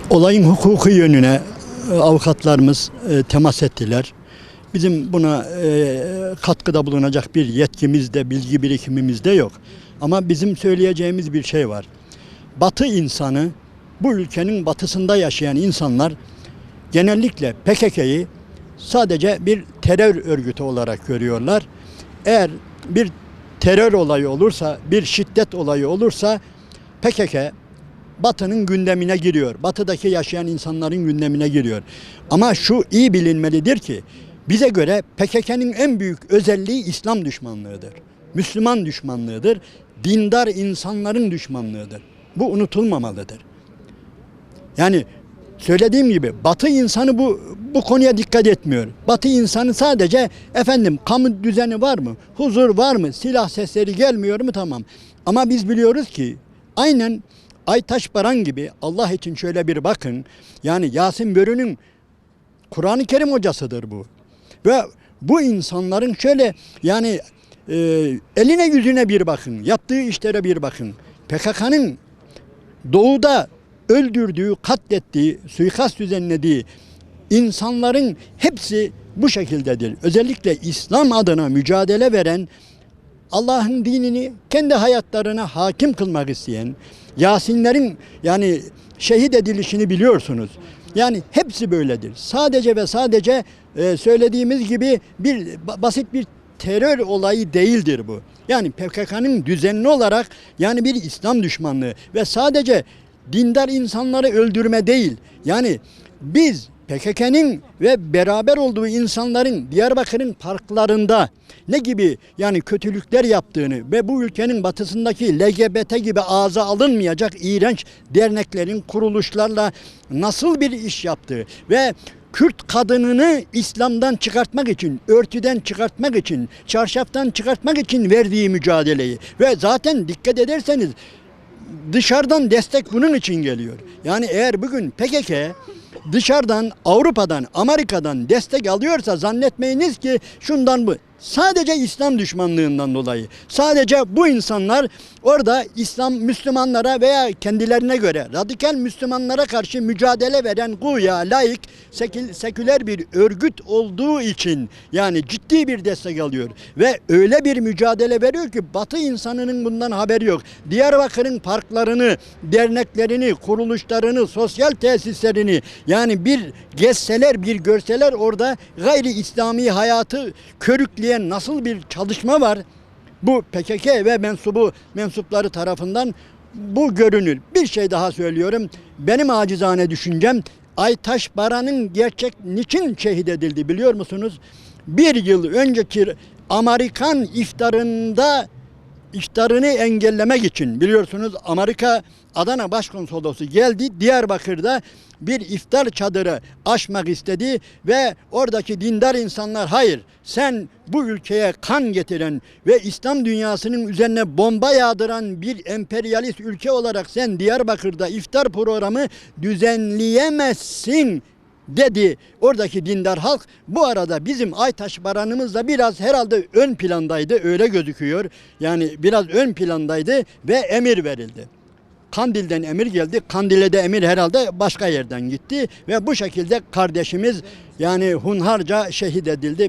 Olayın hukuki yönüne avukatlarımız temas ettiler. Bizim buna katkıda bulunacak bir yetkimiz de, bilgi birikimimiz de yok. Ama bizim söyleyeceğimiz bir şey var. Batı insanı, bu ülkenin batısında yaşayan insanlar genellikle PKK'yı sadece bir terör örgütü olarak görüyorlar. Eğer bir terör olayı olursa, bir şiddet olayı olursa PKK Batı'nın gündemine giriyor. Batı'daki yaşayan insanların gündemine giriyor. Ama şu iyi bilinmelidir ki bize göre PKK'nın en büyük özelliği İslam düşmanlığıdır. Müslüman düşmanlığıdır. Dindar insanların düşmanlığıdır. Bu unutulmamalıdır. Yani söylediğim gibi Batı insanı bu konuya dikkat etmiyor. Batı insanı sadece kamu düzeni var mı? Huzur var mı? Silah sesleri gelmiyor mu? Tamam. Ama biz biliyoruz ki aynen Aytaş Baran gibi Allah için şöyle bir bakın. Yani Yasin Börü'nün Kur'an-ı Kerim hocasıdır bu. Ve bu insanların şöyle yani eline yüzüne bir bakın. Yaptığı işlere bir bakın. PKK'nın doğuda öldürdüğü, katlettiği, suikast düzenlediği insanların hepsi bu şekildedir. Özellikle İslam adına mücadele veren, Allah'ın dinini kendi hayatlarına hakim kılmak isteyen, Yasinlerin yani şehit edilişini biliyorsunuz. Yani hepsi böyledir. Sadece ve sadece söylediğimiz gibi basit bir terör olayı değildir bu. Yani PKK'nın düzenli olarak yani bir İslam düşmanlığı ve sadece dindar insanları öldürme değil. Yani biz PKK'nın ve beraber olduğu insanların Diyarbakır'ın parklarında ne gibi yani kötülükler yaptığını ve bu ülkenin batısındaki LGBT gibi ağza alınmayacak iğrenç derneklerin, kuruluşlarla nasıl bir iş yaptığı ve Kürt kadınını İslam'dan çıkartmak için, örtüden çıkartmak için, çarşaftan çıkartmak için verdiği mücadeleyi ve zaten dikkat ederseniz dışarıdan destek bunun için geliyor. Yani eğer bugün PKK dışarıdan, Avrupa'dan, Amerika'dan destek alıyorsa zannetmeyiniz ki şundan bu. Sadece İslam düşmanlığından dolayı. Sadece bu insanlar orada Müslümanlara veya kendilerine göre radikal Müslümanlara karşı mücadele veren güya laik, seküler bir örgüt olduğu için yani ciddi bir destek alıyor. Ve öyle bir mücadele veriyor ki Batı insanının bundan haberi yok. Diyarbakır'ın parklarını, derneklerini, kuruluşlarını, sosyal tesislerini yani bir gezseler, bir görseler orada gayri İslami hayatı körükleyen nasıl bir çalışma var? Bu PKK ve mensupları tarafından bu görünür. Bir şey daha söylüyorum. Benim acizane düşüncem Aytaş Baran'ın niçin şehit edildi biliyor musunuz? Bir yıl önceki Amerikan iftarını engellemek için biliyorsunuz Amerika Adana Başkonsolosu geldi Diyarbakır'da bir iftar çadırı açmak istedi ve oradaki dindar insanlar hayır sen bu ülkeye kan getiren ve İslam dünyasının üzerine bomba yağdıran bir emperyalist ülke olarak sen Diyarbakır'da iftar programı düzenleyemezsin dedi oradaki dindar halk. Bu arada bizim Aytaş Baran'ımız da biraz herhalde ön plandaydı öyle gözüküyor. Yani biraz ön plandaydı ve emir verildi. Kandil'den emir geldi. Kandil'e de emir herhalde başka yerden gitti ve bu şekilde kardeşimiz yani hunharca şehit edildi.